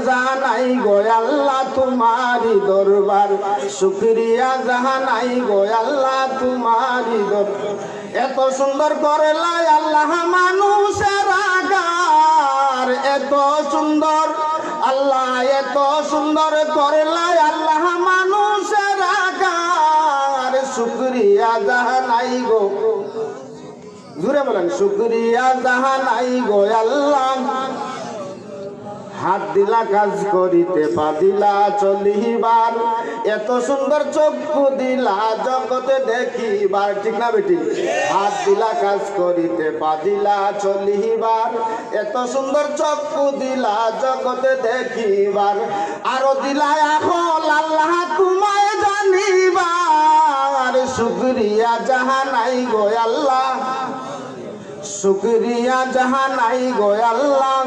জানাই গো আল্লাহ তোমারি দরবার, শুকরিয়া জানাই গো আল্লাহ তোমারি দরবার। এত সুন্দর করলাই আল্লাহ মানুষের আগার, এত সুন্দর আল্লাহ, এত সুন্দর করলাই আল্লাহ মানুষের আগার, শুকরিয়া জানাই গো, জুড়ে বলেন শুকরিয়া জানাই গো আল্লাহ। হাত দিলা কাজ করিতে, পা দিলা চলিবার, এত সুন্দর চক্ষু দিলা জগতে দেখিবার, ঠিক না বেটি? হাত দিলা কাজ করিতে, পা দিলা চলিবার, এত সুন্দর চক্ষু দিলা জগতে দেখিবার, আরো দিলা এখন আল্লাহ তোমায় জানিবার, শুকরিয়া জাহানাই গো আল্লাহ, শুকরিয়া জাহানাই গো আল্লাহ।